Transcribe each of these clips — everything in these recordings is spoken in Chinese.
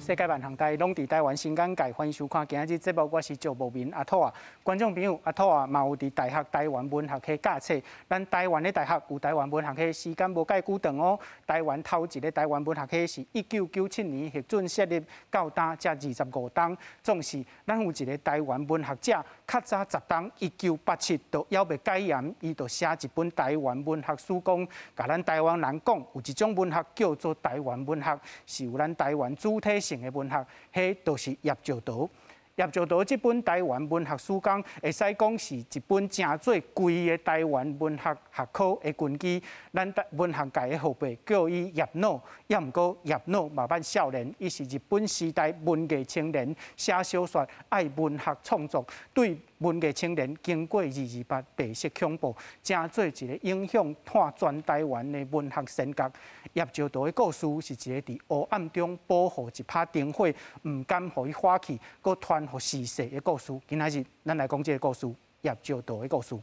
世界万行台拢伫台湾新港界，欢迎收看今日节目，我是赵慕明阿土啊。观众朋友，阿土啊，嘛有伫大学台湾文学系教册。咱台湾的大学有台湾文学系，时间无介久长哦。台湾头一个台湾文学系是1997年核准设立到今才25档，总是咱有一个台湾文学者，较早10档，1987就还未改严，伊就写一本台湾文学史讲，甲咱台湾人讲，有一种文学叫做台湾文学，是有咱台湾主体性的文学，迄就是叶石涛。叶石涛这本台湾文学史纲，会使讲是一本真做贵的台湾文学学科的根基。咱文学界的后辈叫伊叶老，也毋过叶老慢慢少年，伊是日本时代文艺青年，写小说爱文学创作，对文艺青年经过228白色恐怖，真做一个影响看全台湾的文学神格。叶石涛的故事是一个伫黑暗中保护一把灯火，毋甘互伊火起，佮传互世世的故事。今仔日咱来讲这个故事，叶石涛的故事。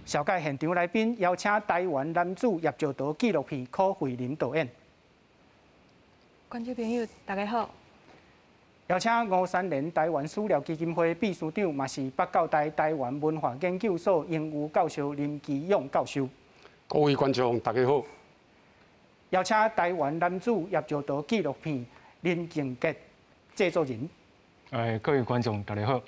小介现场来宾邀请台湾男子叶石涛纪录片柯惠林导演。观众朋友，大家好。邀请530年台湾史料基金会秘书长，嘛是北教大台湾文化研究所英语教授林基勇教授。各位观众，大家好。邀请台湾男子叶石涛纪录片林敬杰制作人。各位观众，大家好。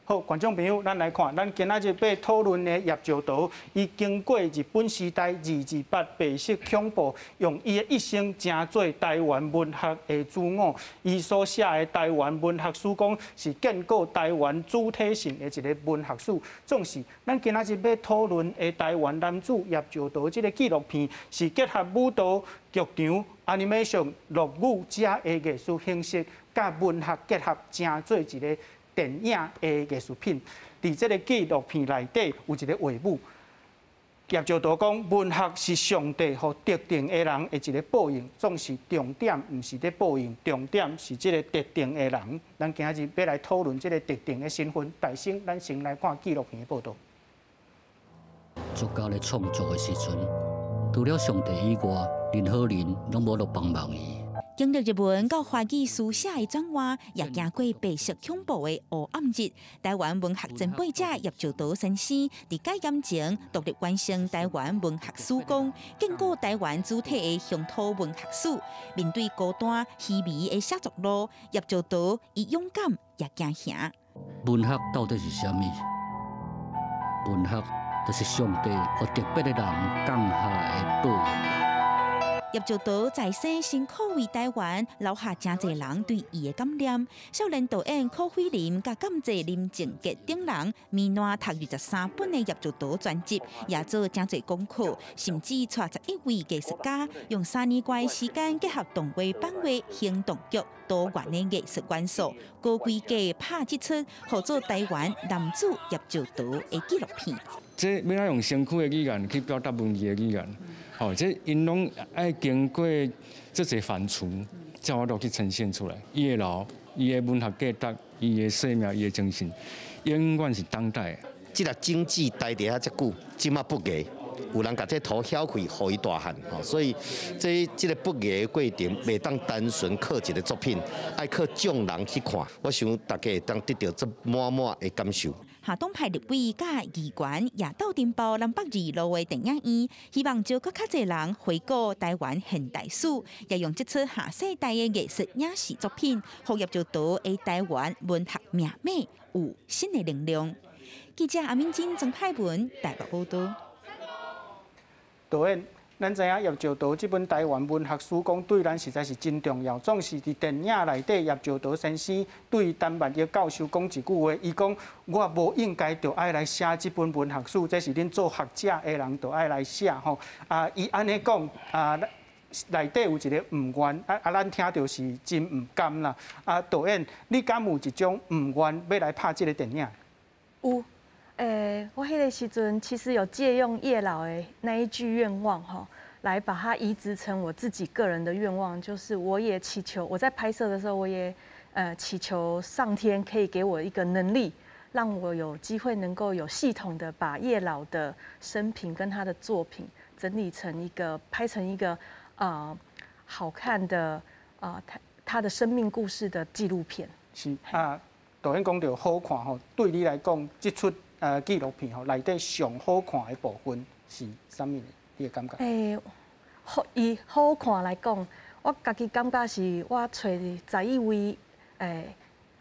好，观众朋友，咱来看，咱今仔日要讨论的叶石涛，伊经过日本时代228白色恐怖，用伊的一生成做台湾文学的主偶。伊所写的台湾文学史讲，是建构台湾主体性的一个文学史。总是咱今仔日要讨论的台湾男子叶石涛这个纪录片，是结合舞蹈、剧场、animation、录语这的艺术形式，甲文学结合，成做一个电影的艺术品，伫这个纪录片内底有一个话语，叶石涛讲，文学是上帝和特定的人的一个报应，总是重点毋是咧报应，重点是这个特定的人。咱今日要来讨论这个特定的身份。大先，咱先来看纪录片的报道。作家咧创作的时阵，除了上帝以外，任何人拢无落帮忙伊。经历日本到华语书写的转换，也经过白色恐怖的黑暗日。台湾文学前辈者叶石涛先生伫戒严前独立完成台湾文学史纲，建构台湾主体的乡土文学史。面对孤单稀微的写作路，叶石涛以勇敢也惊吓。文学到底是啥物？文学就是上帝和特别的人降下的报应。叶石涛在生辛苦为台湾，留下真侪人对伊的感念。少年导演柯惠林甲感谢林敬杰等人，绵烂读23本的叶石涛专辑，也做真侪功课，甚至带11位艺术家，用3年多时间结合动画、版画、行动剧多元的艺术元素，高规格拍一出合作台湾男子叶石涛的纪录片。这要咱用身躯的语言去表达文字的语言。这因拢爱经过这些反刍，才我都去呈现出来。伊的老，伊的文学价值，伊的生命，伊的精神，永远是当代的。即个经济待伫遐遮久，即马不艺，有人甲这土晓开，互伊大汉。所以即个不艺的过程，袂当单纯靠一个作品，爱靠众人去看。我想大家会当得到这满满的感受。下东派立委甲议员也到电报南北二路的电影院，希望招搁较侪人回顾台湾现代史，也用这出下世代的艺术影视作品，互叶石涛的台湾文学命脉有新的能量。记者阿明金曾派文台北报道。导演，咱知影叶石涛这本台湾文学史纲对咱实在是真重要。总是伫电影内底，叶石涛先生对陈万益教授讲一句话，伊讲：我无应该就爱来写这本文学史，这是恁做学者的人就爱来写吼。伊安尼讲内底有一个唔愿，咱听到是真唔甘啦。导演，你敢有一种唔愿要来拍这个电影？有。我迄个时阵其实有借用叶老的那一句愿望哈，来把它移植成我自己个人的愿望，就是我也祈求我在拍摄的时候，我也祈求上天可以给我一个能力，让我有机会能够有系统的把叶老的生平跟他的作品整理成一个拍成一个好看的他的生命故事的纪录片。是啊，导演讲到好看吼，对你来讲，这出纪录片吼内底上好看的部分是啥物呢？你的感觉？以好看来讲，我家己感觉是我找11位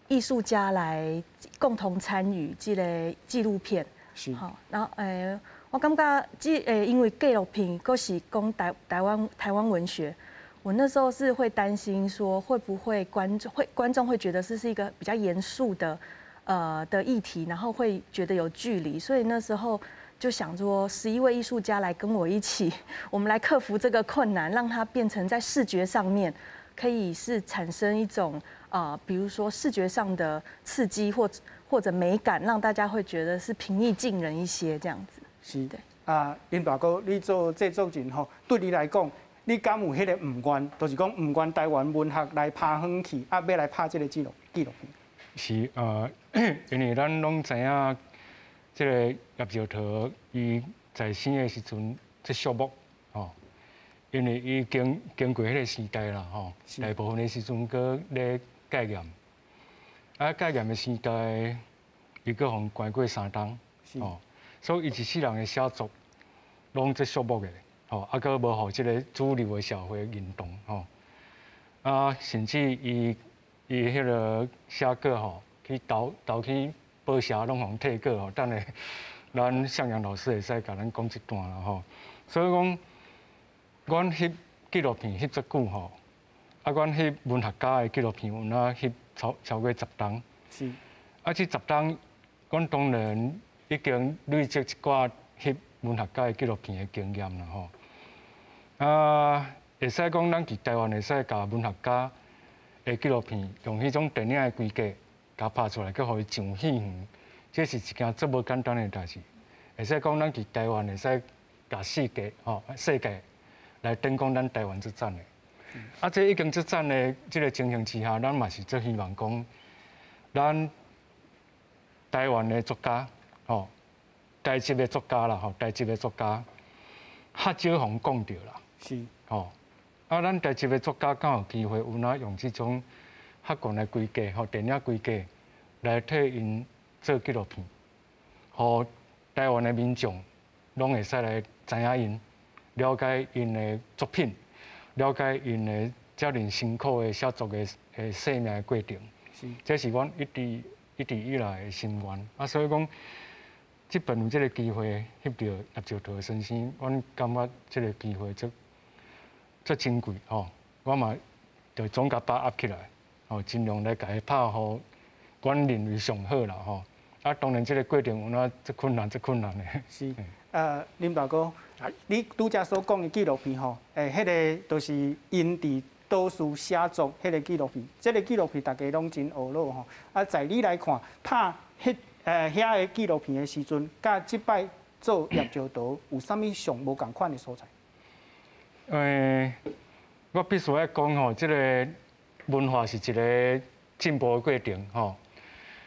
艺术家来共同参与这个纪录片。是。好，然后我感觉因为纪录片佫是讲台湾文学，我那时候是会担心说会不会观众会觉得这是一个比较严肃的议题，然后会觉得有距离，所以那时候就想说11位艺术家来跟我一起，我们来克服这个困难，让它变成在视觉上面可以是产生一种比如说视觉上的刺激或者美感，让大家会觉得是平易近人一些这样子。是。对。林大哥，你做制作人吼，对你来讲，你敢有迄个唔愿，就是讲唔愿台湾文学来拍远去，要来拍这个纪录片？是因为咱拢知影。这个叶兆涛伊在生的时阵，这项目吼，因为伊经过迄个时代啦吼，大部分的时阵搁咧戒严，戒严的时代，伊搁互关过3冬，吼，所以伊一世人的写作，拢这项目的，吼，搁无互即个主流的社会认同，吼，甚至伊迄个写稿吼，去投去。报社拢互退稿吼，等下咱向阳老师会使甲咱讲一段啦吼。所以讲，阮翕纪录片翕遮久吼，阮翕文学家的纪录片有哪翕超过10档。是。这10档，阮当然已经累积一寡翕文学家的纪录片的经验啦吼。会使讲咱伫台湾会使甲文学家的纪录片用迄种电影的规格。甲拍出来，佮互伊上戏园，这是一件足无简单的代志。会使讲，咱伫台湾会使甲世界来登讲咱台湾之战的。这已经之战的这个情形之下，咱嘛是最希望讲，咱台湾的作家，台籍的作家啦，台籍的作家，较少互讲到啦。是。咱台籍的作家敢有机会有哪用这种？客观的规格，电影规格来替因做纪录片，互台湾的民众拢会使来知影因，了解因的作品，了解因的遮尔辛苦的写作的生命的过程。是，这是阮一直以来的心愿。所以讲，即本有这个机会翕到叶兆涛先生，阮感觉这个机会足珍贵我嘛就总甲把握起来。尽量来甲伊拍好，阮认为上好啦吼。当然这个过程有哪最困难的。是，林大哥，你拄则所讲的纪录片吼，迄个就是因伫倒数写作迄个纪录片，这个纪录片大家拢真学乐吼。在你来看，拍遐个纪录片的时阵，甲即摆做叶兆涛有啥物上无共款的所在？我必须要讲吼，这个。文化是一个进步的过程吼。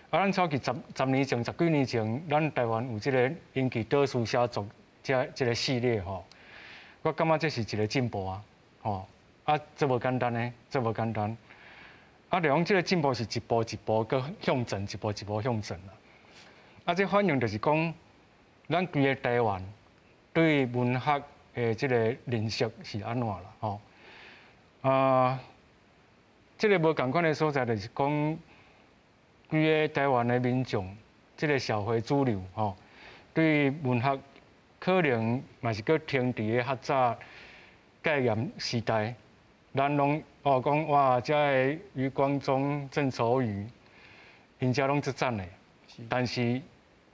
咱早期10年前、10几年前，咱台湾有这个引起倒数写作这个系列吼，我感觉这是一个进步这无简单呢，这无简单。就讲这个进步是一步一步个向前，一步一步向前啦。这反映就是讲，咱规个台湾对文学的这个认识是安怎啦这个无共款的所在，就是讲，规个台湾的民众，这个社会主流对文学可能嘛是搁停伫个较早戒严时代，咱拢讲哇，遮个余光中、郑愁予，因遮拢出赞的，但是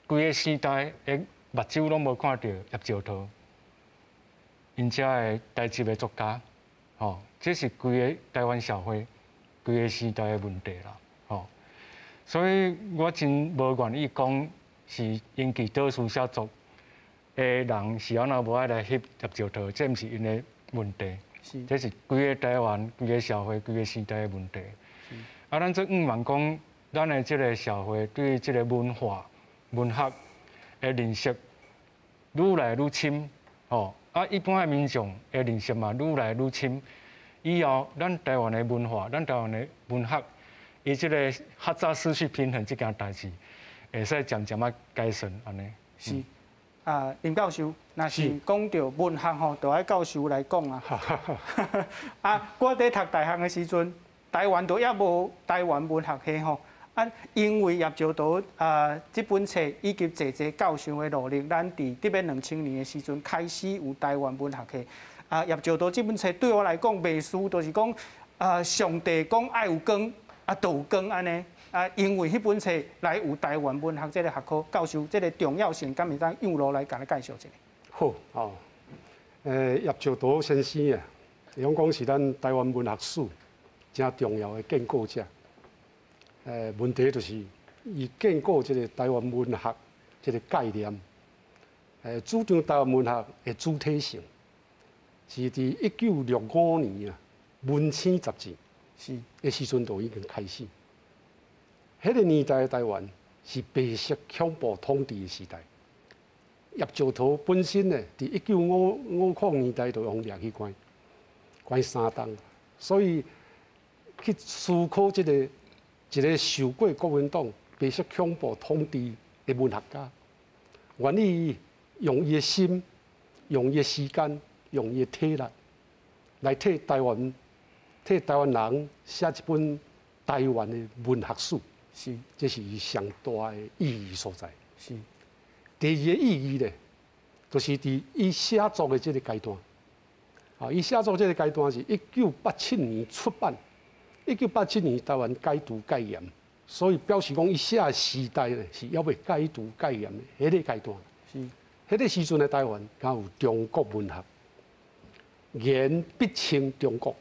规个时代的目睭拢无看到叶兆涛，因遮个台籍的作家，这是规个台湾社会。规个时代的问题啦，所以我真无愿意讲是引起倒数写作的人是安怎无爱来翕叶兆涛，这毋是因的问题，这是规个台湾、规个社会、规个时代的问题。咱则毋望讲，咱的这个社会对这个文化、文学的认识愈来愈深，一般的民众的认识嘛愈来愈深。以后，咱台湾的文化，咱台湾的文学，伊即个较早失去平衡这件代志，会使渐渐啊改善安尼。是。林教授，若是讲到文学吼，就爱教授来讲啊。我伫读大学的时阵，台湾都也无台湾文学系吼。因为叶石涛这本册以及济教授的努力，咱伫伫边2000年的时阵开始有台湾文学系。叶石涛这本册对我来讲，袂输就是讲上帝讲爱有光，就有光安尼。因为迄本册来有台湾文学这个学科，教授这个重要性，敢会当用路来甲你介绍一下？好，叶石涛先生啊，用讲是咱台湾文学史真重要的建构者。问题就是伊建构这个台湾文学这个概念，主张台湾文学的主体性，是伫1965年啊，《文青》杂志的时阵就已经开始。迄个年代的台湾是白色恐怖统治的时代。叶石涛本身呢，伫1950年代就用掠去关3档，所以去思考一个受过国民党白色恐怖统治的文学家，愿意用伊的心、用伊的时间、用伊的体力，来替台湾人写一本台湾的文学史。是，这是伊上大的意义所在。是。第二个意义呢，就是伫伊写作的这个阶段。伊写作这个阶段是1987年出版。1987年台湾戒毒戒严，所以表示讲伊写的时代呢是要未戒毒戒严的迄个阶段。是。迄个时阵的台湾，敢有中国文学，言必称中国。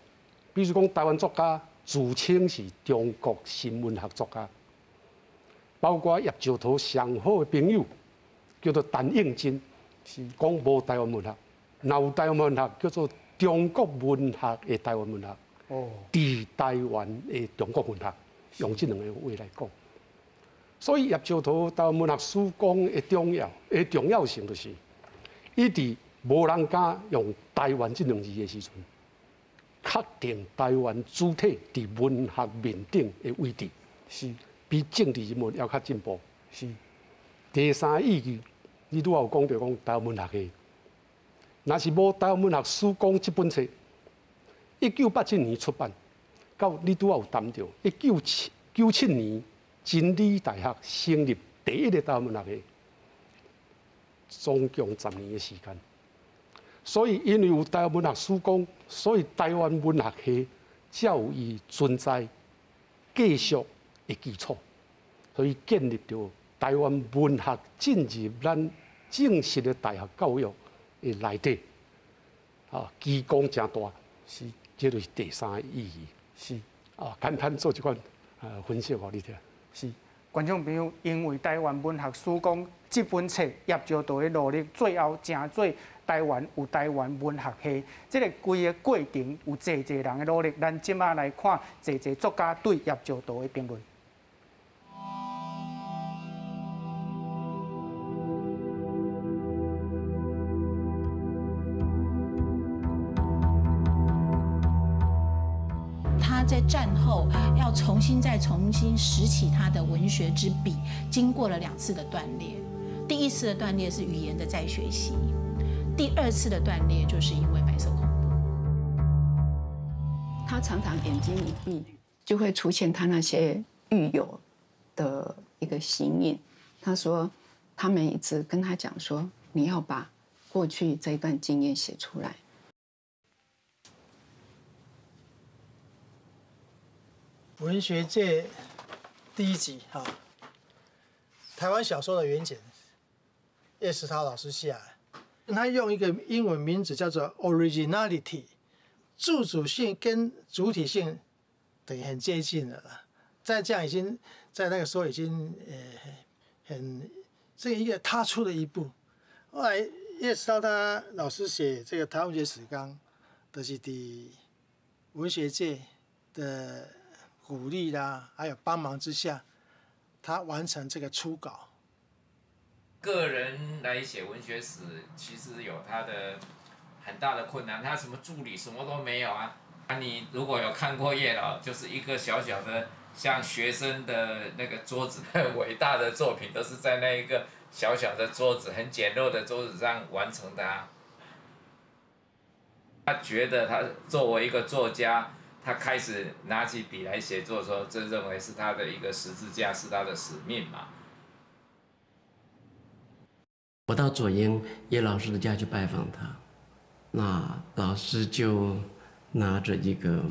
比如讲，台湾作家自称是中国新文学作家。包括叶石涛上好的朋友叫做陈应真，讲无台湾文学，有台湾文学叫做中国文学的台湾文学，伫台湾的中国文学，用这两个话来讲。所以叶石涛台湾文学史讲的重要性，就是伊伫无人敢用台湾这两字的时阵，确定台湾主体伫文学面顶的位置。是。比政治人物要较进步。是。第三个意义，你拄有讲到讲台湾文学系，若是无台湾文学史讲这本册，1987年出版，到你拄有谈到1997年真理大学成立第一个台湾文学系，总共10年的时间。所以因为有台湾文学史讲，所以台湾文学系才有伊存在、继续的基础，所以建立着台湾文学进入咱正式的大学教育的内底，基功真大。是，这就是第三个意义。是，简单做一款分析给你听。是，观众朋友，因为台湾文学史讲这本册叶石涛的努力，最后成做台湾有台湾文学系，这个规个过程有济人的努力。咱即马来看济作家对叶石涛的评论。他在战后要重新拾起他的文学之笔，经过了2次的断裂。第1次的断裂是语言的再学习，第2次的断裂就是因为白色恐怖。他常常眼睛一闭，就会出现他那些狱友的一个形影。他说，他们一直跟他讲说，你要把过去这一段经验写出来。文学界第1集台湾小说的原简，叶石涛老师写的，他用一个英文名字叫做 originality， 自主性跟主体性等于很接近了啦。在这样已经在那个时候已经很这一个踏出了一步。后来叶石涛他老师写这个台湾文学史纲，就是伫文学界的鼓励啦，还有帮忙之下，他完成这个初稿。个人来写文学史，其实有他的很大的困难，他什么助理什么都没有啊。你如果有看过叶老，就是一个小小的像学生的那个桌子，伟大的作品都是在那一个小小的桌子、很简陋的桌子上完成的啊。他觉得他作为一个作家，他开始拿起笔来写作的时候，这认为是他的一个十字架，是他的使命嘛。我到左营叶老师的家去拜访他，那老师就拿着一个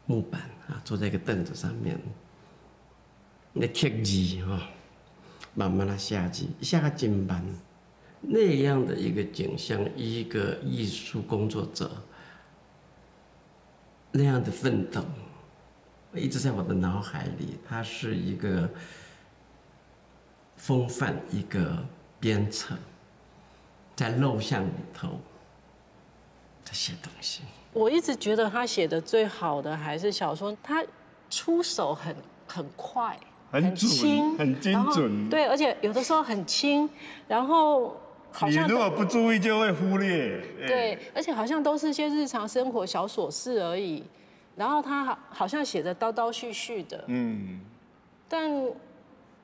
木板啊，坐在一个凳子上面，那贴字哈，慢慢的下字，下个真慢。那样的一个景象，一个艺术工作者那样的奋斗，一直在我的脑海里。它是一个风范，一个鞭策，在陋巷里头在写东西。我一直觉得他写的最好的还是小说，他出手很快，很轻，很精准。对，而且有的时候很轻，然后好像你如果不注意就会忽略。对，而且好像都是一些日常生活小琐事而已，然后他好像写的叨叨絮絮的，但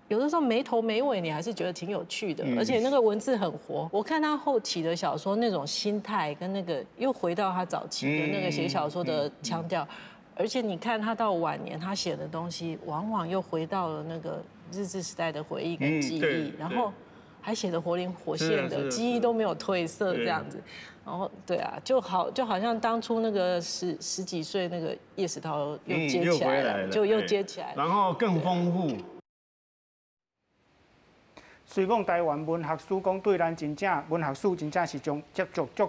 有的时候没头没尾，你还是觉得挺有趣的，而且那个文字很活。我看他后期的小说那种心态跟那个又回到他早期的那个写小说的腔调，而且你看他到晚年他写的东西，往往又回到了那个日治时代的回忆跟记忆，然后还写得活灵活现的，记忆都没有褪色这样子。然后对啊，就好像当初那个十几岁那个叶石涛又接起来了，就又接起来了，然后更丰富。虽讲台湾文学史讲对咱真正文学史真正是足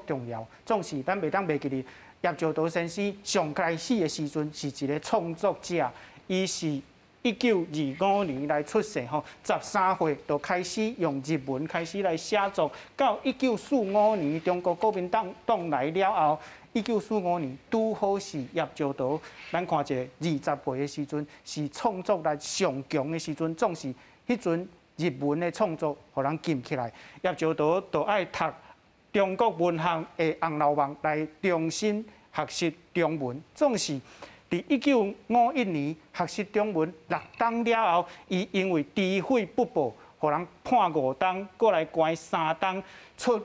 重要，总是咱袂当袂记哩。叶石涛先生上开始的时阵是一个创作者，伊是1925年来出世吼，13岁就开始用日文开始来写作，到1945年中国国民党来了后，1945年拄好是叶石涛，咱看一下20岁的时阵是创作力上强的时阵，总是迄阵。日文的创作，互人记起来。叶石涛就爱读中国文学的红楼梦来重新学习中文。总是伫1951年学习中文6档了后，伊因为知悔不报，互人判5档，过来关3档，出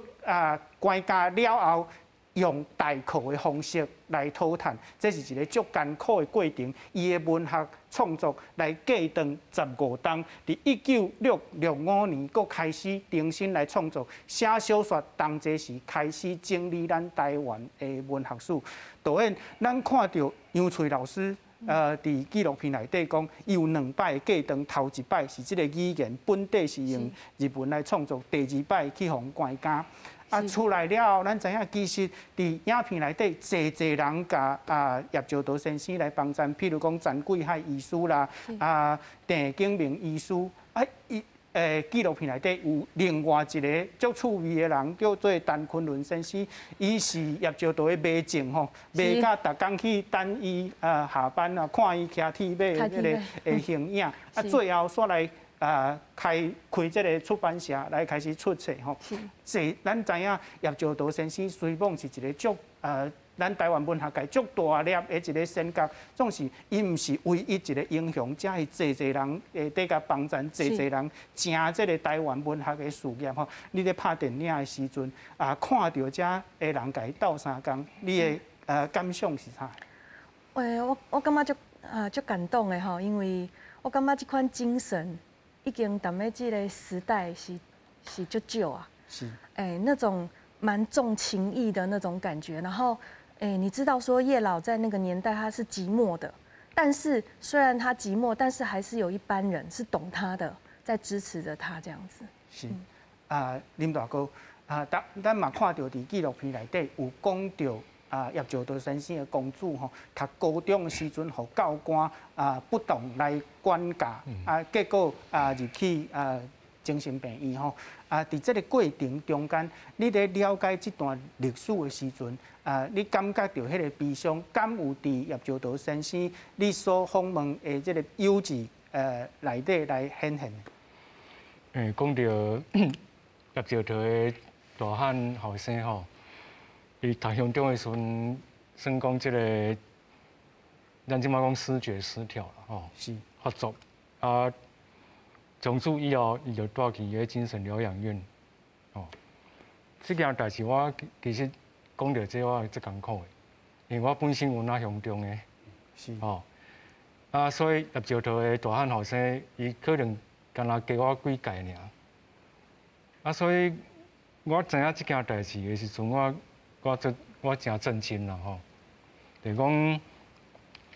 关家了后。用代课的方式来讨谈，这是一个足艰苦的过程。伊的文学创作来过长15档，伫1965年，佫开始重新来创作写小说，当这时开始整理咱台湾的文学史。导演，咱看到杨翠老师。伫纪录片内底讲，伊有2摆过长，头一摆是即个语言本底是用日文来创作，第2摆去互关家。出来了后，咱知影其实伫影片内底，侪人甲叶石涛先生来帮衬，譬如讲陈贵海医师啦，郑景明医师，纪录片内底有另外一个足趣味的人，叫做陈昆仑先生，伊是叶石涛的马正吼，马甲逐工去等伊下班啊，看伊骑铁马迄个形影，最后煞来。开这个出版社来开始出册吼，咱知影叶石涛先生虽讲是一个足咱台湾文学界足大粒的一个先觉，总是伊毋是唯一一个英雄，才是侪人伫甲帮衬，侪人正这个台湾文学的事业吼。你咧拍电影的时阵看到这的人甲伊斗相共，你的感想是啥？我感觉足感动的吼，因为我感觉这款精神。已经踮咧这个时代是足少啊，是那种蛮重情义的那种感觉。然后你知道说叶老在那个年代他是寂寞的，但是虽然他寂寞，但是还是有一般人是懂他的，在支持着他这样子。是林大哥咱嘛看到伫纪录片内底有讲到。叶石涛先生的公主吼，读高中的时阵，互教官不当来管教，结果入去精神病院吼。伫这个过程中间，你咧了解这段历史的时阵，你感觉到迄个悲伤，敢有伫叶石涛先生你所访问的这个友志内底来显现？讲到叶石涛的大汉后生吼。伊读乡中的时阵，算讲即个，咱即马讲思觉失调啦，吼，是发作啊。从此以后，伊就住去个精神疗养院，哦。这件代志我其实讲到这我最艰苦的，因为我本身有那乡中的，是哦。啊，所以叶石头的大汉后生，伊可能干那加我几届尔。啊，所以我知影这件代志的时阵，我真震惊啦吼。就讲，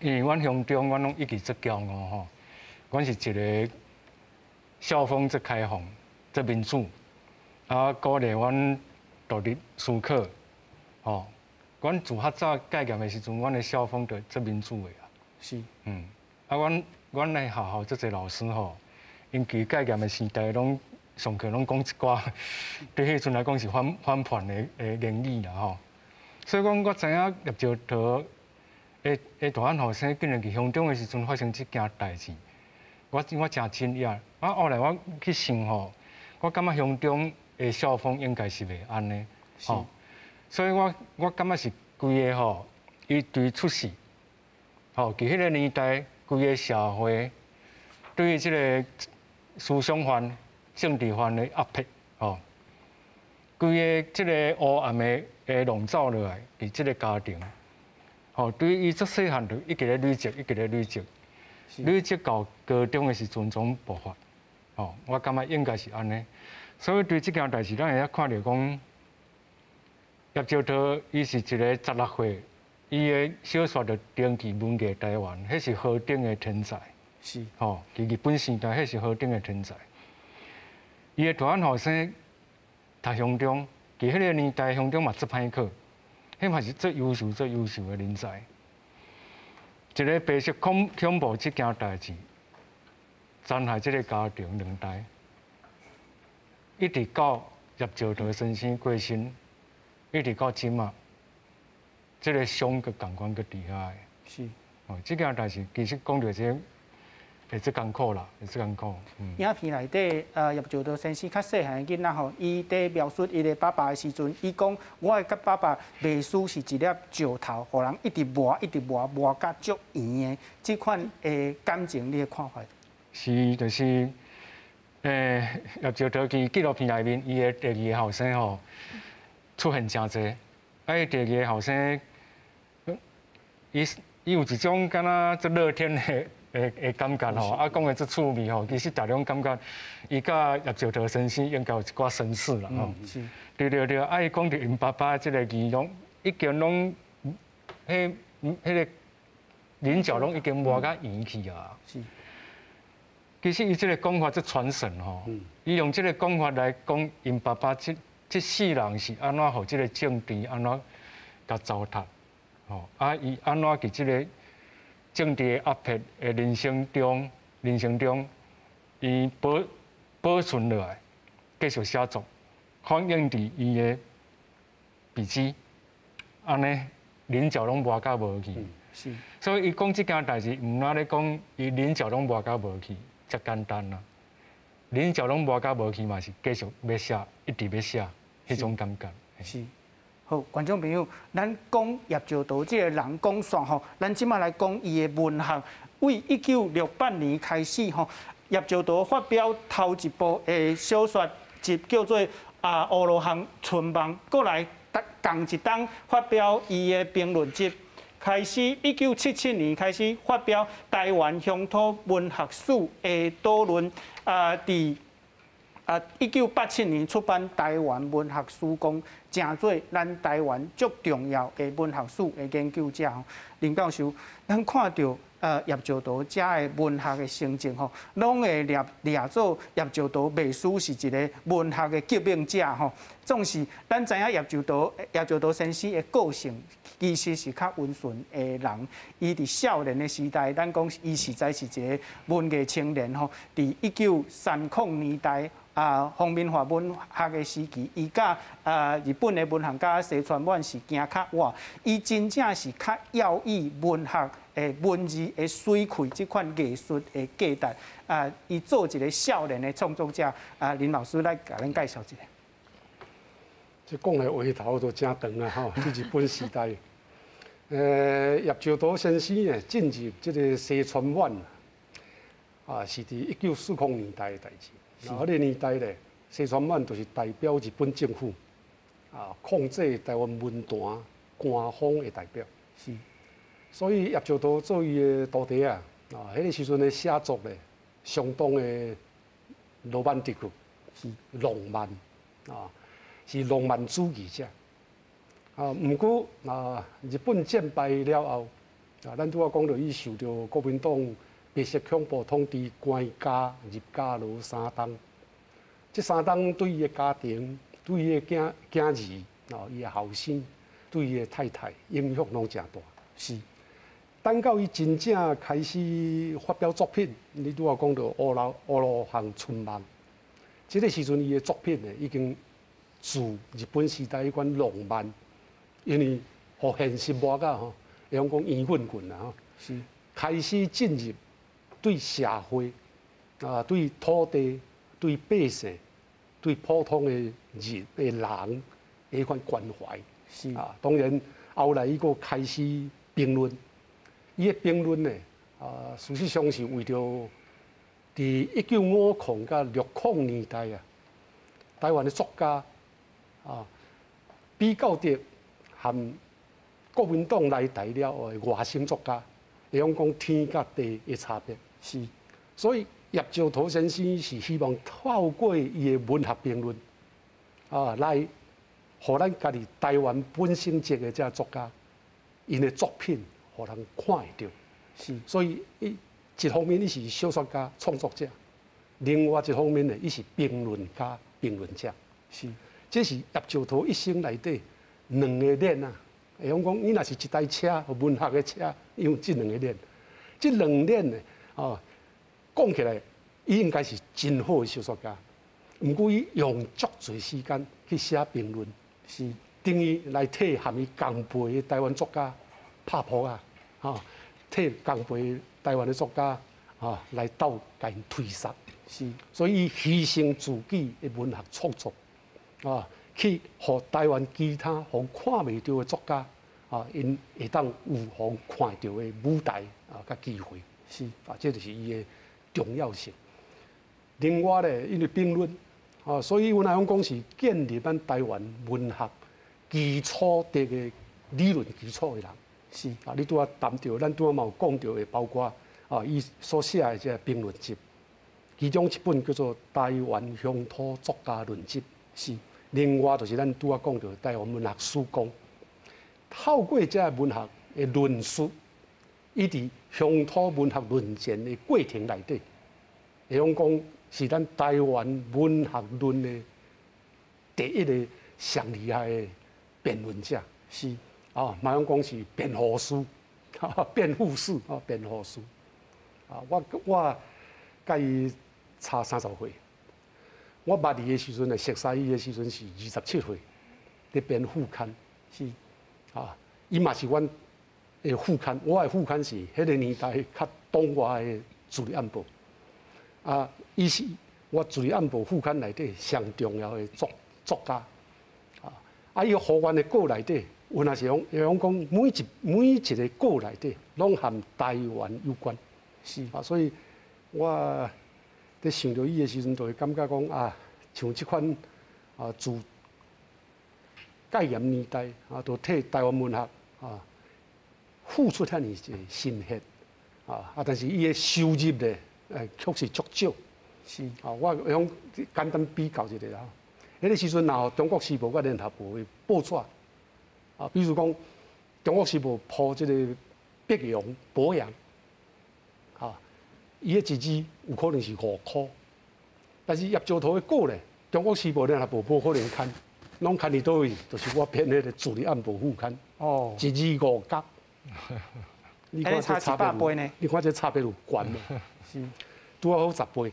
因为阮乡中，阮拢一直做骄傲吼，阮是一个校风最开放、最民主，啊，鼓励阮独立思考，吼。阮自较早戒严的时阵，阮的校风就最民主的啊。是。啊，阮的学校这些老师吼，因其戒严的时代拢上课拢讲一寡，对迄阵来讲是反叛的言语啦吼。所以讲，我知影叶石头的大汉后生竟然伫乡中的时阵发生这件代志，我真惊讶。啊，后来我去想吼，我感觉乡中的校风应该是袂安尼，吼。所以我感觉是规个吼，伊对出世，吼，伫迄个年代，规个社会对于即个思想犯、政治犯的压迫，吼，规个即个黑暗的笼罩落来，伫即个家庭，吼，对于伊足细汉就一直咧累积，累积到高中的时阵总爆发，吼，我感觉应该是安尼。所以对即件代志，咱会晓看到讲。叶石头，伊是一个16岁，伊的小说就登记文艺台湾，迄是何等的天才。是。吼，伫日本时代，迄是何等的天才。伊的大汉后生读乡中，伫迄个年代，乡中嘛足歹考，迄嘛是最优秀的人才。一个白色恐怖即件代志，残害即个家庭2代，一直到叶石头先生过身。一直到今嘛，这个伤个感官个底下的。是。哦，这件代志其实讲到这，会最艰苦啦，会最艰苦。影片内底，叶石头先生较细汉的囡仔吼，伊伫描述伊的爸爸的时阵，伊讲我的甲爸爸袂输是一粒石头，互人一直磨甲足圆的，这款的感情你的看法？是，就是叶石头伫纪录片内面，伊的第2个后生吼。出现真济，伊第2个后生，伊有一种敢若足乐天的感觉吼，啊讲的足趣味吼，其实大家感觉伊甲叶石头先生应该有一寡相似啦吼。是。对，啊伊讲到因爸爸即个字拢已经拢，迄个棱角拢已经磨甲圆去啊。是。其实伊即个讲法足传神吼，伊用即个讲法来讲因爸爸这世人是安怎互即个政治安怎甲糟蹋，吼啊！伊安怎伫即个政治的压迫的人生中，伊保存落来，继续写作，反映伫伊的笔记，安尼棱角拢磨甲无去。是。所以伊讲即件代志，毋哪咧讲伊棱角拢磨甲无去，遮简单啦。棱角拢磨甲无去嘛，是继续要写，一直要写。迄种感觉是好，观众朋友，咱讲叶石头这个人讲煞吼，咱即马来讲伊的文学。为1968年开始吼，叶石头发表头一部的小说集叫做《乌罗汉春梦》，过来同一档发表伊的评论集。开始1977年开始发表台湾乡土文学史的讨论，1987年出版《台湾文学史讲》，成做咱台湾足重要的文学史的研究者。林教授，咱看到叶石头遮的文学的成绩吼，拢会列做叶石头袂输是一个文学的革命者吼。总是咱知影叶石头先生的个性其实是较温顺的人。伊伫少年的时代，咱讲伊实在是一个文艺青年吼。伫1930年代。方面华文学的时期，伊甲日本的文学家西川满是行较晏，伊真正是较要以文学的文字的水开这款艺术的价值。伊做一个少年的创作者，林老师来甲咱介绍一下。这讲来话头都真长啊！吼，去日本时代，叶绍图先生呢进入这个西川湾啊，是伫1940年代的代志。那个年代咧，西川湾就是代表日本政府啊，控制台湾文坛官方的代表。是。所以叶绍图做伊的徒弟啊，迄个时阵的写作咧，相当的罗曼蒂克，是浪漫啊。是浪漫主义者啊，毋过日本战败了后咱拄仔讲到伊受到国民党白色恐怖统治，关押入监牢3冬。这3冬对伊的家庭、对伊的囝儿、伊的后生、对伊的太太影响拢真大。是，等到伊真正开始发表作品，你拄仔讲到乌罗汉春梦，这个时阵伊的作品呢已经。自日本时代迄款浪漫，因为互现实磨到吼，会讲圆滚滚啊吼，是开始进入对社会啊、对土地、对百姓、对普通的人迄款关怀。是啊，当然后来伊个开始评论，伊的评论呢事实上是为着伫1950甲60年代啊，台湾的作家。比较着含国民党来台了后的外省作家，会讲天甲地的差别。是，所以叶绍图先生是希望透过伊的文学评论来，互咱家己台湾本省籍的这作家，因的作品互人看会到。是，所以一方面伊是小说家、创作者，另外一方面呢，伊是评论家、评论者。是。这是叶绍图一生内底2个脸啊！会讲伊若是一台车，文学的车，用这2个脸。这2脸呢，讲起来，伊应该是真好的小说家。毋过伊用足侪时间去写评论，是等于来替含伊同辈的台湾作家拍扑啊！替同辈台湾的作家来斗甲因推杀。是，所以伊牺牲自己的文学创作。去互台湾其他互看袂到的作家因会当有互看到的舞台甲机会。是这就是伊的重要性。另外咧，因为评论所以阮来讲是建立咱台湾文学基础的理论基础的人。是你拄仔谈到，咱拄仔嘛有讲到的，包括伊所写的这评论集，其中一本叫做《台湾乡土作家论集》。是。另外就是咱拄仔讲到台湾文学史纲，透过这文学的论述，伊伫乡土文学论战的过程内底，会讲是咱台湾文学论的第一个上厉害的辩论者。是马上讲是辩护师，辩护士辩护师。我甲伊差30岁。我捌伊的时阵，熟悉伊的时阵是27岁，伫编副刊。是伊嘛是阮的副刊，我的副刊是迄个年代较党外的自立暗报。伊是我自立暗报副刊内底上重要的作家。伊互阮的稿内底，有若是讲每一个稿内底，拢含台湾有关。是所以我。在想到伊的时阵，就会感觉讲像这款自戒严年代就替台湾文学付出遐尼一个心血但是伊的收入咧确实足少。是我用简单比较一下啦。迄个时阵，然后中国时报甲联合报的报纸比如讲中国时报铺这个北洋、博洋。伊的一字有可能是5块，但是叶绍图的稿咧，中国时报联合报无可能刊，拢刊伫倒位，就是我编迄个自立暗报副刊。一字5角。你看这差别呢？你看这差别有悬无？是，拄好10倍。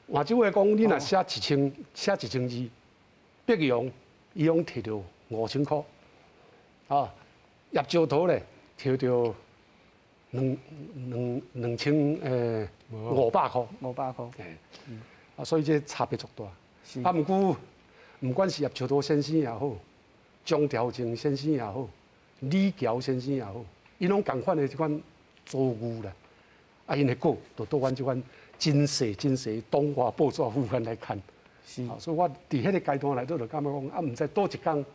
换句话讲，你若写1000字，北洋伊拢摕到5000块，叶绍图咧摕到。2500块，所以这差别足大。毋过不管是叶绍多先生也好，张条正先生也好，李桥先生也好，伊拢共款的这款遭遇啦。啊，因的歌就到阮这款真细东华报纸副刊来看。是，所以我伫迄个阶段内底就感觉讲，啊，毋知倒一天，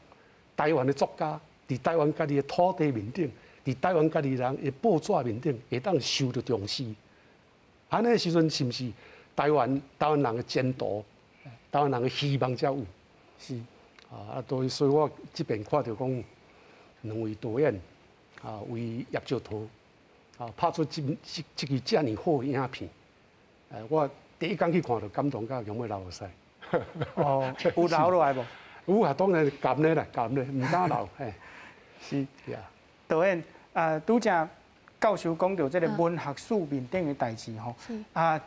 台湾的作家伫台湾家己的土地面顶，伫台湾家己人的报纸面顶，会当受到重视。安尼时阵是毋是台湾人的前途，台湾人的希望才有？是。啊，所以我这边看到讲，两位导演啊，为叶绍图啊拍出这个这么好的影片，我第一天去看就感动到用要流落来。哦，有流落来无？有啊，当然甘咧啦，甘咧，唔敢流，嘿。是。导演拄则教授讲到这个文学史面顶的代志吼，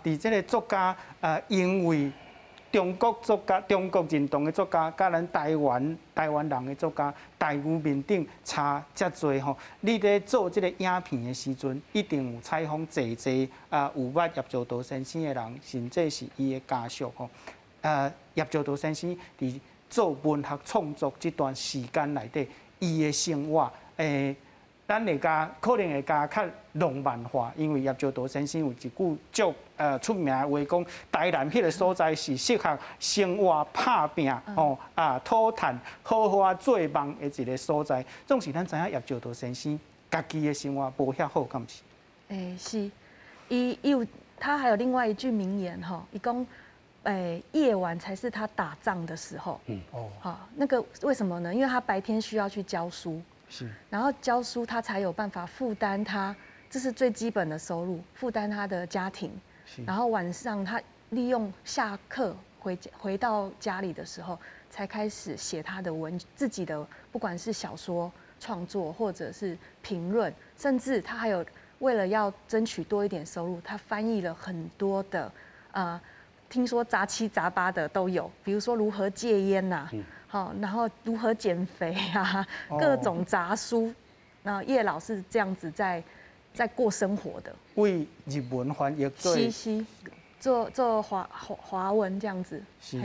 伫这个作家因为中国作家、中国认同的作家，甲咱台湾人的作家，待遇面顶差遮多吼。你咧做这个影片的时阵，一定有采访济有捌叶绍图先生的人，甚至是伊的家属吼。叶绍图先生伫做文学创作这段时间内底，伊的生活咱会可能会较浪漫化，因为叶绍图先生有一句足出名的话，讲台南迄个所在是适合生活打拼讨趁好好啊做梦的一个所在。总是咱知影叶绍图先生家己的生活无遐好，敢毋是？是，他还有另外一句名言哈，伊讲夜晚才是他打仗的时候。那个为什么呢？因为他白天需要去教书。是，然后教书，他才有办法负担他，这是最基本的收入，负担他的家庭。然后晚上他利用下课回到家里的时候，才开始写他的自己的，不管是小说创作，或者是评论，甚至他还有为了要争取多一点收入，他翻译了很多的听说杂七杂八的都有，比如说如何戒烟呐。好，然后如何减肥啊，各种杂书，那叶老是这样子在过生活的，为日文翻译做华文这样子。是。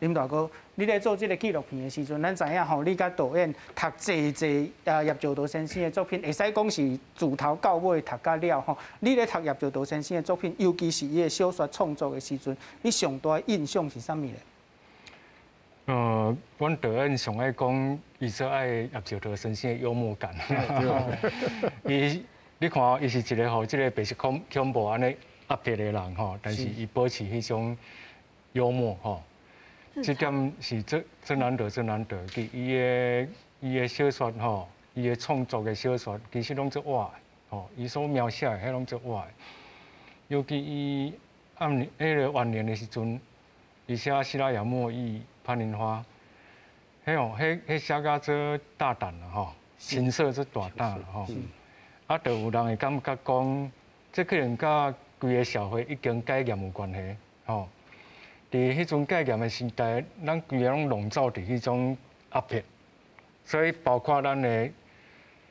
林大哥，你咧做这个纪录片的时阵，咱知影吼，你甲导演读济叶绍图先生的作品，会使讲是自头到尾读到了吼。你咧读叶绍图先生的作品，尤其是伊的小说创作的时阵，你上大的印象是啥物咧？阮导演上爱讲，伊所爱叶绍图先生的幽默感。你看，伊是一个吼，即个白色恐怖安尼压迫的人吼，但是伊保持迄种幽默吼，这点是真难得。伊的小说吼，伊的创作的小说，其实拢足活吼，伊所描写的迄拢足活。尤其伊迄个晚年的时阵，伊写《希拉雅莫伊》。潘莲花，迄写甲做大胆啦吼，情色做大胆啦吼，就有人会感觉讲，这可能甲规个社会已经戒严有关系吼。伫迄种戒严的时代，咱规个拢笼罩伫迄种压迫，所以包括咱的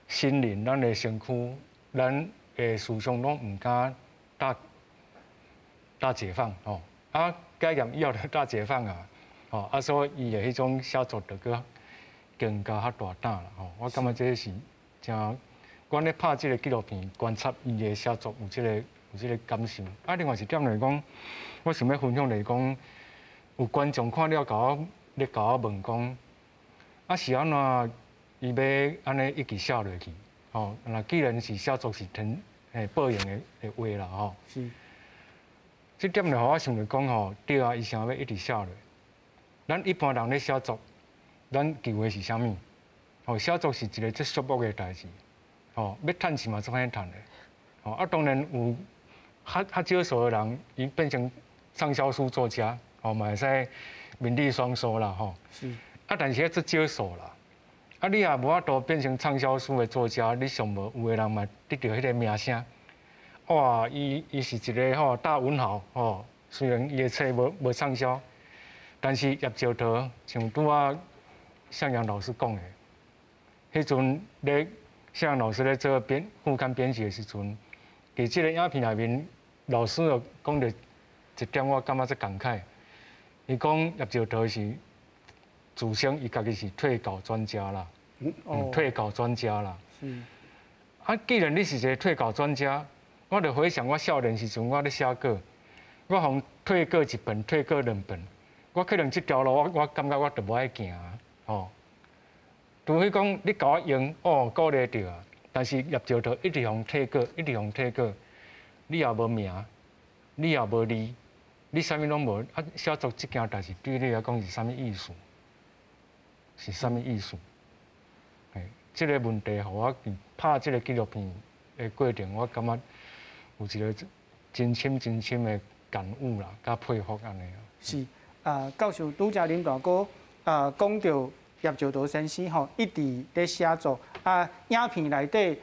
心灵、咱的身躯、咱的思想拢唔敢大解放吼。戒严以后就大解放啊。所以伊的迄种写作就更加较大胆啦。我感觉这是真，我咧拍这个纪录片，观察伊的写作有这个感受。另外一点来讲，我想要分享来讲，有观众看了甲我问讲，是安怎伊要安尼一直写落去？那既然是写作是报应的话啦，是。这点来，我想来讲对啊，伊想要一直写落。咱一般人咧写作，咱求的是啥物？写作是一个最束缚的代志。要趁钱嘛，做歹趁的。当然有较少数的人，伊变成畅销书作家，嘛会使名利双收啦，是。但是迄足少数啦。你也无法度变成畅销书的作家，你上无有的人嘛得到迄个名声。哇，伊是一个大文豪，虽然伊的册无畅销。但是叶绍图像拄向阳老师讲的，迄阵咧向阳老师咧做副刊编辑的时阵，伫这个影片内面，老师有讲到一点，我感觉最感慨。伊讲叶石涛是自称伊家己是退稿专家啦，退稿专家啦。啊，既然你是一个退稿专家，我就回想我少年时阵我咧写稿，我互退稿一本，退稿2本，我可能这条路我感觉我就无爱行啊，吼。除非讲你甲我用，鼓励着啊。但是叶石涛一直互退稿，一直互退稿，你也无名，你也无利，你啥物拢无，啊，写作这件代志对你来讲是啥物意思？是啥物意思？这个问题，互我拍这个纪录片的过程，我感觉有一个真深的感悟啦，甲佩服安尼啊。是教授拄则林大哥讲到叶石涛先生吼，一直咧写作影片内底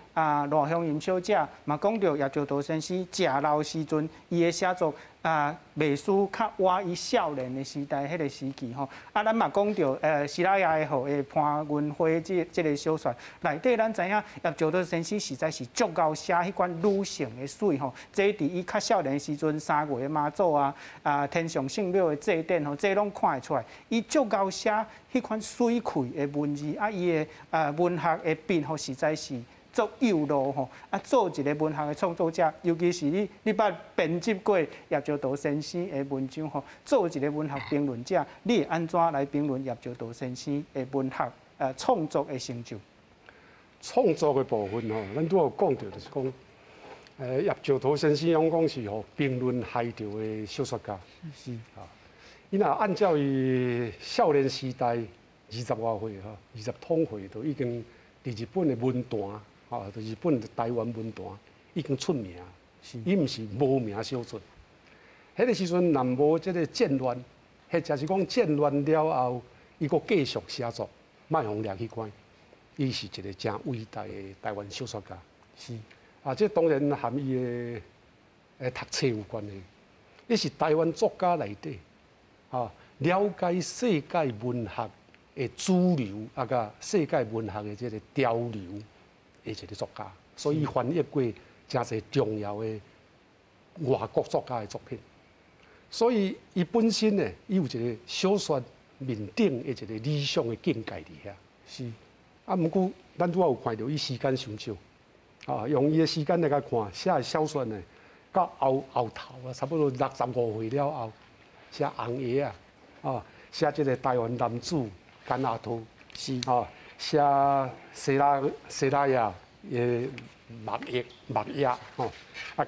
罗香云小姐嘛讲到叶石涛先生食老时阵，伊的写作袂输较晚伊少年的时代迄个时期吼。咱嘛讲到希拉雅的号的潘云花这个小说内底，咱知影叶石涛先生实在是足够写迄款女性的水吼。这伫伊较少年的时阵，3月的妈祖天上圣庙的祭典吼，这拢看会出来，伊足够写迄款水气的文字伊的文学的笔吼，实在是足有路吼。做一个文学的创作者，尤其是你捌编辑过叶石涛先生的文章吼，做一个文学评论者，你会安怎来评论叶石涛先生的文学创作的成就？创作的部分吼，咱拄有讲到，就是讲，叶石涛先生用讲是吼评论海潮的小说家。是啊，伊若按照伊少年时代20外岁哈，20通岁就已经伫日本的文坛，就日本的台湾文坛已经出名。伊毋是无名小卒。迄个时阵，南无即个战乱，或者是讲战乱了后，伊阁继续写作，卖互掠去关。伊是一个真伟大的台湾小说家。是这当然含伊的读册有关系。伊是台湾作家内底，了解世界文学的主流，甲世界文学的这个潮流的一个作家，所以伊翻译过真侪重要的外国作家的作品。所以伊本身呢，伊有一个小说面顶的一个理想的境界伫遐。是。毋过咱拄仔有看到伊时间伤少，用伊的时间来甲看写的小说呢，到后头差不多65岁了后，写红爷写即个台湾男子甘阿图，是写西拉雅的木叶，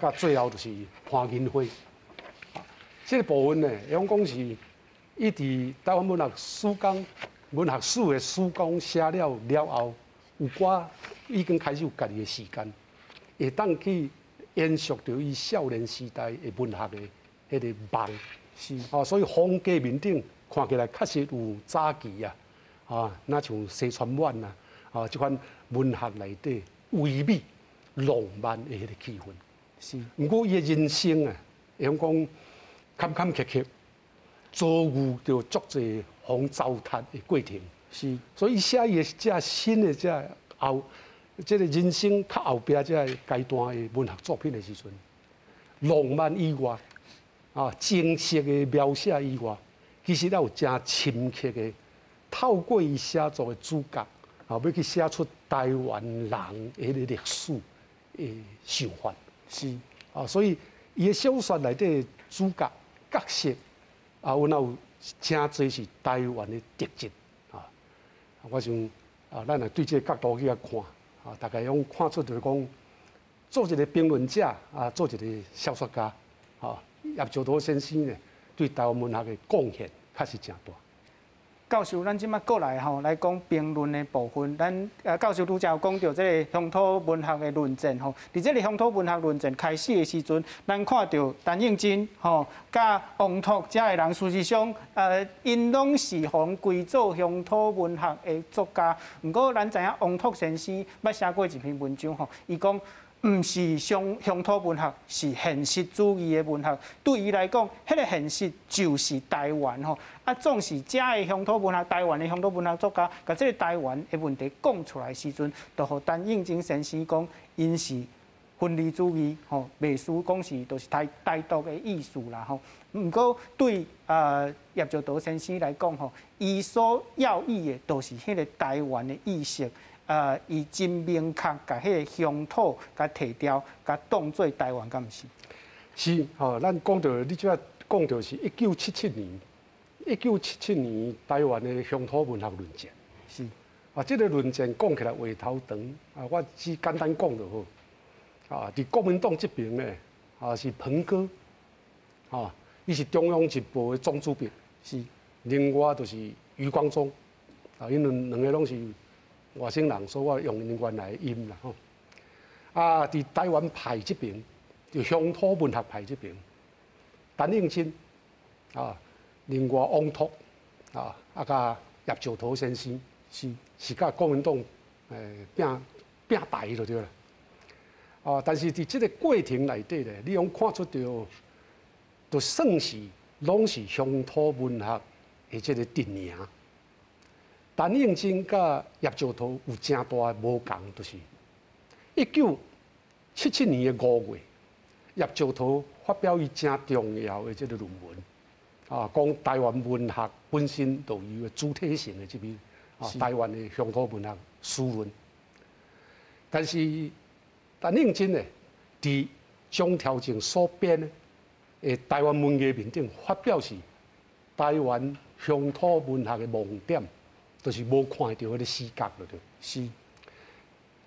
到最后就是潘金辉。这个部分呢，用讲是伊伫台湾文学史纲、文学史的史纲写了后，有寡已经开始有家己的时间，会当去延续到伊少年时代的文学的迄个梦。是所以风格面顶看起来确实有早期那像西川婉这款文学内底唯美浪漫的迄个气氛。是。不过伊的人生会讲坎坎坷坷，遭遇着足侪风糟蹋的过程。是。所以伊写伊的这新的这后，这个人生较后壁这阶段的文学作品的时阵，浪漫以外，精细的描写以外，其实也有真深刻的，透过伊写作的主角，要去写出台湾人的历史的想法。是。所以伊的小说内底的主角角色，有真侪是台湾的特质。我想咱来对这个角度去看，大概用看出就是讲，做一个评论者，做一个小说家，叶石涛先生呢，对台湾文学的贡献确实真大。教授，咱即马过来来讲评论的部分。咱教授拄则有讲到这个乡土文学的论战伫这个乡土文学论战开始的时阵，咱看到陈映真甲王拓这个人，事实上因拢是互归做乡土文学的作家。不过咱知影王拓先生捌写过一篇文章伊讲。毋是乡土文学，是现实主义的文学。对伊来讲，迄个现实就是台湾总是遮的乡土文学，台湾的乡土文学作家，把这个台湾的问题讲出来时阵，就互陈映真先生讲，因是分离主义，吼，袂输讲是就是台独的意思啦，吼。毋过对叶石涛先生来讲，吼，伊所要义的，就是迄个台湾的意识，伊真明确，甲迄个乡土甲摕掉，甲当做台湾，敢毋是？是，吼，咱讲到你即摆讲到是1977年台湾的乡土文学论战。是。这个论战讲起来话头长，我只简单讲就好。伫国民党这边呢，是彭哥，伊是中央日报的总主编，是。另外就是余光中，因两个拢是外省人，所以我用因原来的音啦吼。伫台湾派这边，就乡土文学派这边，陈应真，另外汪拓，甲叶石涛先生，是甲国民党拼台就对了。但是伫这个过程内底咧，你用看出到，就算是拢是乡土文学的这个阵营。陈应真甲叶石涛有正大的无共，就是1977年的5月，叶石涛发表伊正重要的这个论文，讲台湾文学本身就有一个主体性的这边，台湾的乡土文学史论。但是陈应真呢，伫张条件所编的台湾文艺面顶发表是台湾乡土文学的盲点，就是无看到迄个死角了，对。是。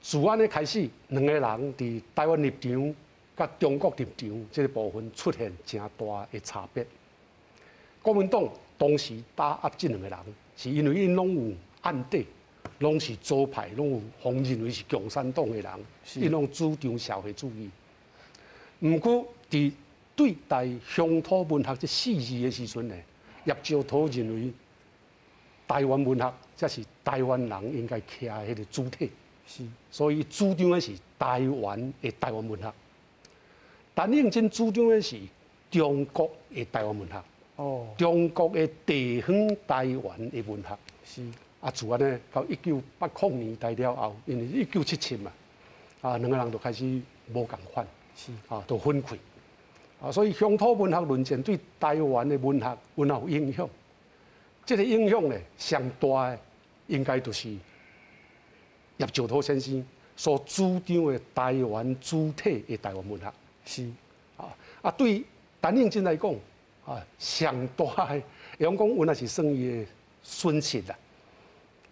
自安尼开始，两个人伫台湾立场甲中国立场这个部分出现正大的差别。国民党当时打压这两个人，是因为因拢有案底。拢是左派，拢有互认为是共产党的人，因拢主张社会主义。毋过，伫对待乡土文学这4字的时阵呢，叶石涛认为台湾文学才是台湾人应该徛的迄个主体，所以主张的是台湾的台湾文学。陈应真主张的是中国的台湾文学，中国的地方台湾的文学。是。自安呢，到1980年代了后，因为1977嘛，两个人就开始无共款，就分开。所以乡土文学论战对台湾的文学有影响。这个影响呢，上大的应该就是叶石涛先生所主张的台湾主体的台湾文学。是。对陈应真来讲，上大的，用讲原来是算伊的损失啦。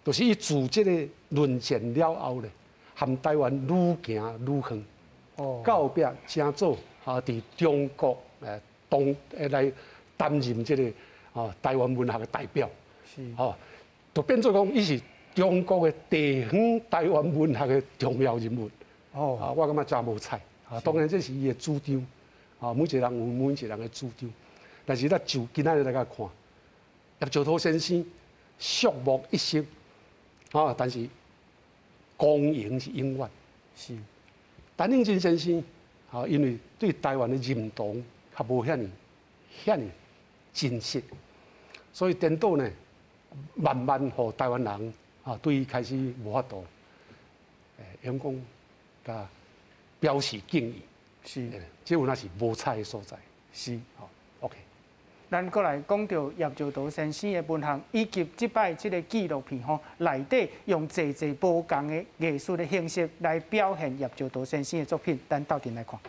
就是伊自这个论战了后咧，含台湾愈行愈远，到后壁正做伫中国来担任这个台湾文学的代表，就变做讲伊是中国的地方台湾文学的重要人物。我感觉真无彩。当然这是伊的主张，每一个人有每一个人的主张，但是咱就今仔日来甲看，叶石涛先生肃穆一生。但是公营是永远是。陈应真先生，因为对台湾的认同较无遐尼真实，所以颠倒呢，慢慢互台湾人对伊开始无法度，用讲甲表示敬意。是，这有那是无彩的所在。是，OK。咱过来讲到叶石涛先生的文学，以及即摆即个纪录片内底用侪无共的艺术的形式来表现叶石涛先生的作品，咱斗阵来看。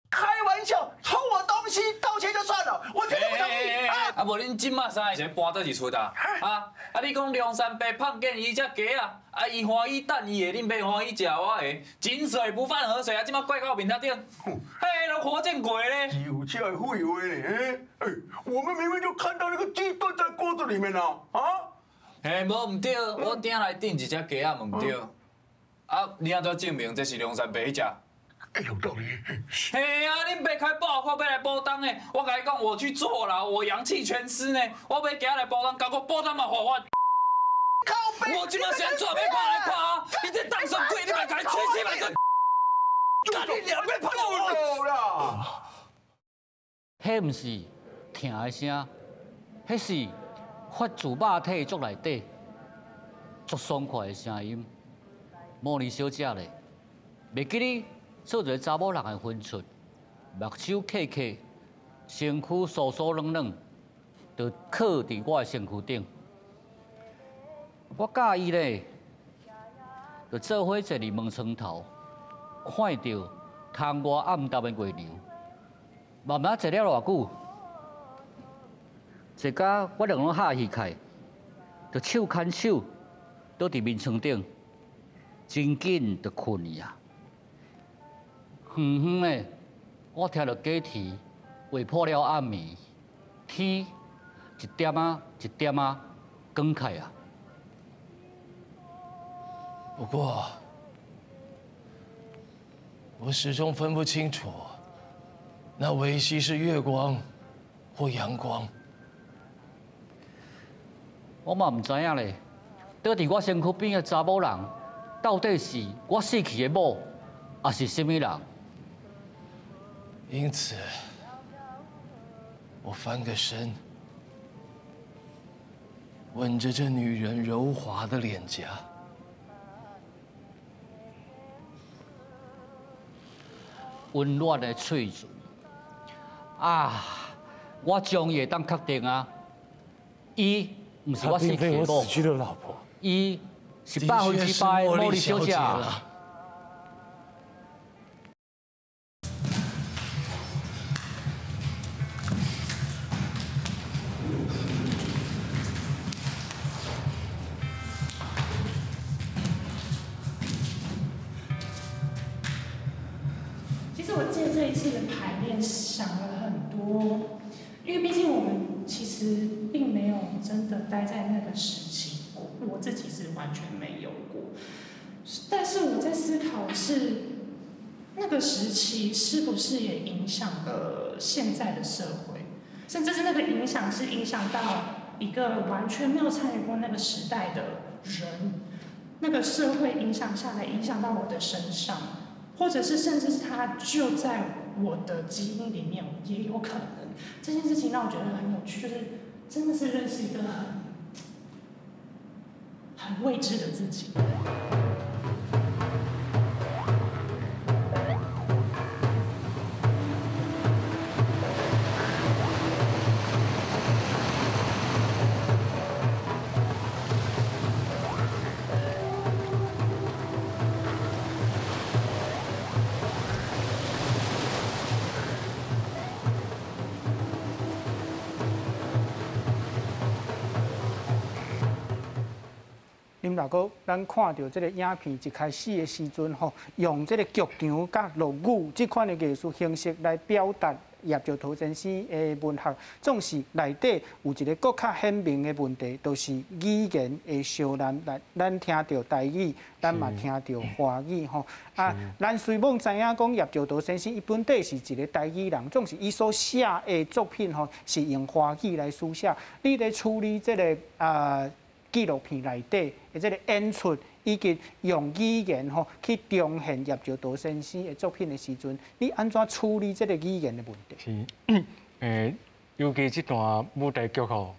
开玩笑，偷我东西道歉就算了，我绝对不同意啊！无恁即马三个先搬倒去厝啊？你讲梁山伯胖见伊只鸡啊，伊欢喜等伊的，恁袂欢喜食我的，井水不犯河水啊！即马怪到面头顶，嘿，都活见鬼咧！有这废话呢？我们明明就看到那个鸡炖在锅子里面啊！无唔对，我鼎内顶一只鸡啊，唔对。你安怎证明这是梁山伯迄只？有道理。嘿啊，恁别开报看要来报档呢，我甲你讲，我去坐牢，我阳气全失呢，我要今来报档，结果报档嘛还我。我即马先准备看来看啊！你这当什鬼？你别甲你吹气来个！干你娘！别碰我啦！迄毋是听的声，迄是发自肉体足内底足爽快的声音。茉莉小姐咧，袂记哩做一个查某人的分寸，目睭刻刻，身躯酥酥软软，就靠伫我的身躯顶。我甲伊咧，就做伙坐伫门床头，看到窗外暗淡的月亮，慢慢坐了偌久，坐甲我两拢下去开，就手牵手倒伫面床顶，真紧就困去啊。远远的，我听到鸡啼，划破了暗暝，天一点啊一点啊光开啊。不过，我始终分不清楚，那维系是月光或阳光。我嘛唔知影咧，倒伫我身躯边的查某人，到底是我死去的某，还是什么人？因此，我翻个身，吻着这女人柔滑的脸颊。温暖的喙唇啊！我终于会当确定啊，伊唔是我死去的某，伊是100%的茉莉小姐。我借这一次的排练想了很多，因为毕竟我们其实并没有真的待在那个时期过，我自己是完全没有过。但是我在思考是，那个时期是不是也影响了现在的社会，甚至是那个影响是影响到一个完全没有参与过那个时代的人，那个社会影响下来，影响到我的身上。或者是甚至是它就在我的基因里面，也有可能。这件事情让我觉得很有趣，就是真的是认识一个很未知的自己。若果咱看到这个影片一开始的时阵吼，用这个剧场甲落语这款的艺术形式来表达叶石涛先生的文学，总是内底有一个更较鲜明的问题，就是语言的消难。咱听到台语，咱嘛听到华语吼。咱虽罔知影讲叶石涛先生伊本底是一个台语人，总是伊所写的作品吼是用华语来书写。你咧处理这个纪录片内底的这个演出，以及用语言吼去彰显叶石涛先生的作品的时阵，你安怎处理这个语言的问题？是，尤其这段舞台剧吼，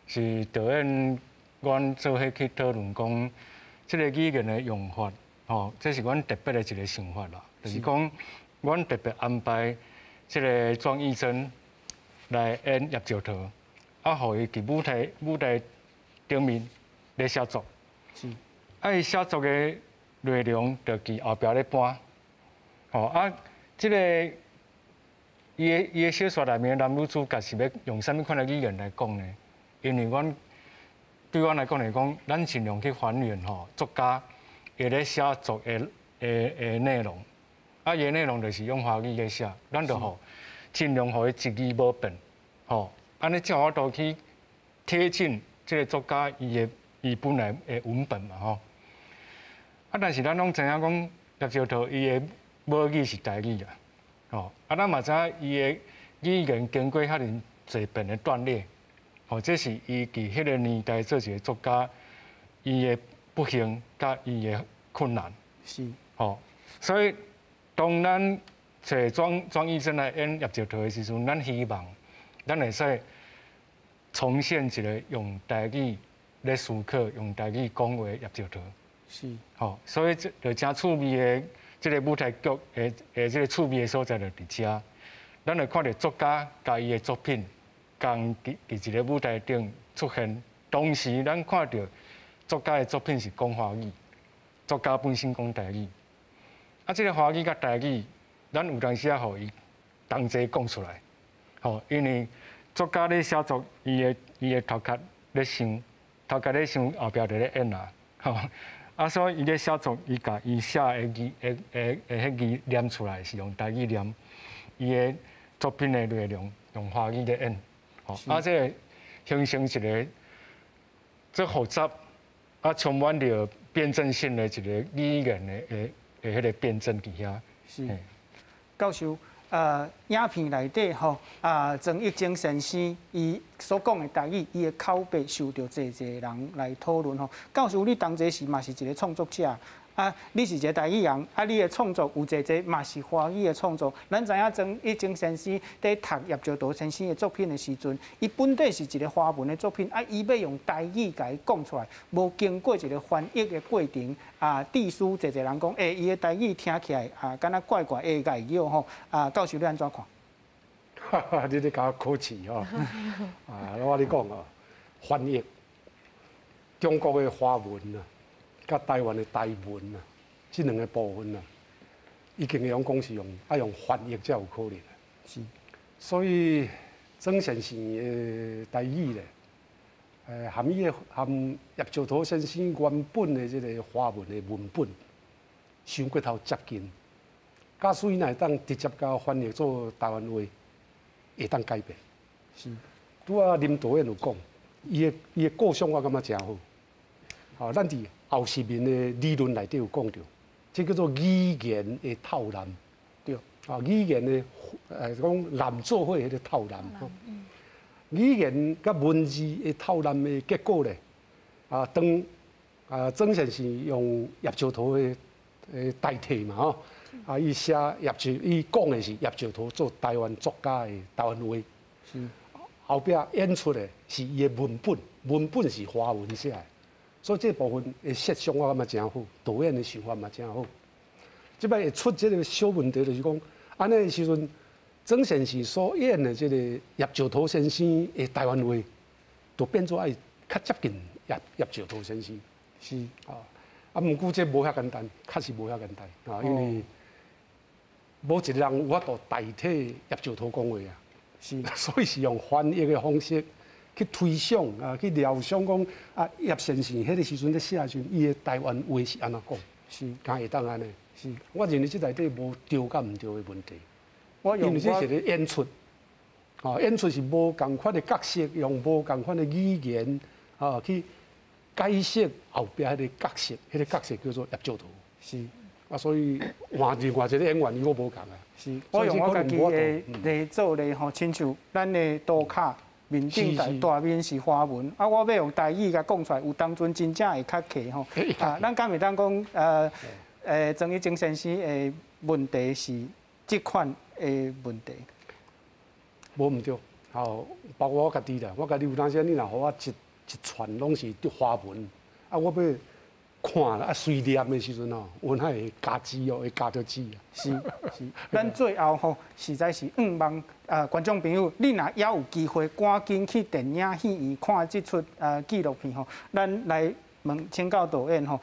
是导演阮做伙去讨论讲，这个语言的用法，吼，这是阮特别的一个想法啦，就是讲，阮特别安排这个庄义珍来演叶石涛，互伊伫舞台顶面咧写作，是，伊写作的内容就伫后壁咧搬，即个伊的小说内面的男女主角是要用啥物款的语言来讲呢？因为对阮来讲，咱尽量去还原作家伊咧写作的内容，伊的内容就是用华语咧写，咱就尽量互伊一字无变，安尼才有法度去贴近这个作家伊本来的文本嘛但是咱拢知影讲叶石涛伊的母语是台语咱嘛知影伊的语言经过遐尼侪遍的锻炼，这是伊伫迄个年代做一个作家伊的不幸甲伊的困难。是。所以当咱找庄义珍来演叶石涛的时阵，咱希望咱会使重现一个用台语咧思考、用台语讲话的叶石涛。是。所以就真趣味的这个舞台剧这个趣味的所在就伫遮，咱就看到作家甲伊的作品，共伫一个舞台顶出现。同时，咱看到作家的作品是讲华语，作家本身讲台语。啊，这个华语甲台语，咱有当时啊，互伊同齐讲出来。吼，因为作家咧写作，伊的头壳咧想，头壳咧想后壁就咧演啊。吼，啊，所以伊咧写作，伊甲伊写的字，迄字念出来是用台语念，伊的作品的内容用华语咧演。吼，啊，这个形成一个。这复杂啊，充满着辩证性的一个语言的迄个辩证伫遐。是，教授，影片内底吼，曾益晶先生伊所讲的台语，伊的口碑受到侪人来讨论吼。教授，你当时是嘛是一个创作者。啊，你是一个台语人，啊，你的创作有侪嘛是华语的创作。咱知影曾益晶先生在读叶石涛先生的作品的时阵，伊本底是一个华文的作品，啊，伊要用台语甲伊讲出来，无经过一个翻译的过程，啊，地书侪人讲，伊的台语听起来啊，敢若怪怪的外语吼，啊，教授你安怎看？哈哈，你咧甲我考试吼，啊，我咧讲哦，翻译中国的华文啊。甲台湾的台文啊，这两个部分啊，已经讲是用翻译才有可能。是，所以曾先生的台语咧，含叶石涛先生原本的这个华文的文本，伤过头接近，假使伊若当直接甲翻译做台湾话，会当改变。是，拄啊林导演有讲，伊的构想我感觉真好。好，咱伫后世面的理论内底有讲到，这叫做语言的套蓝，对，啊，语言的讲蓝做伙迄个套蓝，语言甲文字的套蓝的结果咧，曾先生用叶石涛的代替嘛吼，啊，伊写伊讲的是叶石涛做台湾作家的台湾话，是，后壁演出的是伊的文本是华文写的。所以这部分的设想我感觉真好，导演的想法嘛真好。即摆会出这个小问题，就是讲，安尼的时阵，曾先生所演的这个叶石涛先生的台湾话，就变做爱较接近叶石涛先生。是啊，毋过这无遐简单，确实无遐简单啊，因为无一个人有法度代替叶石涛讲话啊。是，所以是用翻译的方式。去推想啊，去料想讲啊，叶先生迄个时阵咧写时阵，伊的台湾话是安怎讲？是，敢会当安尼？是，我认为这内底无对甲毋对的问题。因为这是一个演出，啊，演出是无共款的角色，用无共款的语言啊去解释后壁迄个角色，迄个角色叫做叶石涛。是，啊，所以换另外一个演员，我无共啊。是，我用我家己的来做咧吼，亲像咱的图卡。面顶大面是华文，啊，我要用台语甲讲出来，有当阵真正会较客吼。咱敢会当讲曾益晶先生的问题是这款的问题？无毋对，好，包括我家己啦，我家己有当时你若互我一串拢是华文，啊，我要看啊随念的时阵哦，阮还会加字哦，会加着字啊。是，咱最后吼，实在是望观众朋友，你若也有机会，赶紧去电影戏院看这出纪录片吼。咱来问请教导演吼，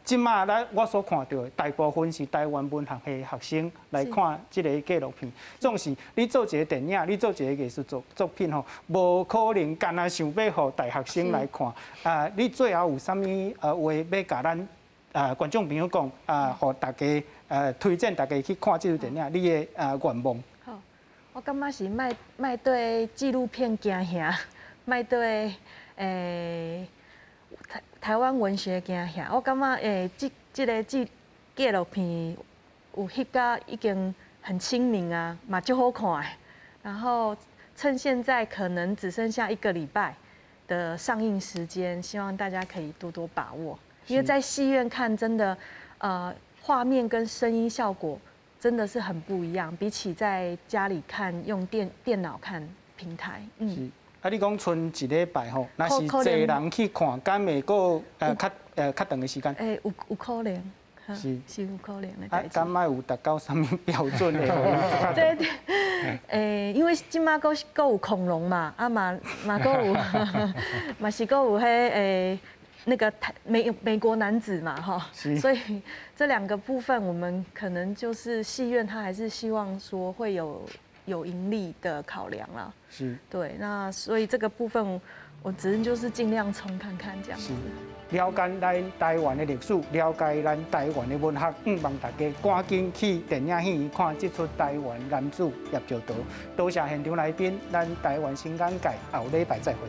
即马我所看到的大部分是台湾文学的学生来看这个纪录片。总是你做一个电影，你做一个艺术作品吼，无可能干那想要互大学生来看。你最后有啥物话要甲咱观众朋友讲互大家推荐大家去看这出电影，你的愿望？好，我感觉是卖对纪录片惊吓，卖对台湾文学惊吓。我感觉这个纪录片有翕到已经很亲民啊，嘛就好看。然后趁现在可能只剩下1个礼拜的上映时间，希望大家可以多多把握。因为在戏院看，真的画面跟声音效果真的是很不一样，比起在家里看用电脑看平台。你讲剩1礼拜吼，若是侪人去看，敢会够较长的时间？有可能。是有可能的代志。敢莫有达到什么标准的？因为即马阁有恐龙嘛，嘛阁有，嘛是阁有那个美国男子嘛哈，所以这2个部分我们可能就是戏院，他还是希望说会有盈利的考量啦。是，对，那所以这个部分我只能就是尽量冲看看这样子。了解咱台湾的历史，了解咱台湾的文学，望大家赶紧去电影院看这出台湾男子叶石涛。多谢现场来宾，咱台湾新港界后礼拜再会。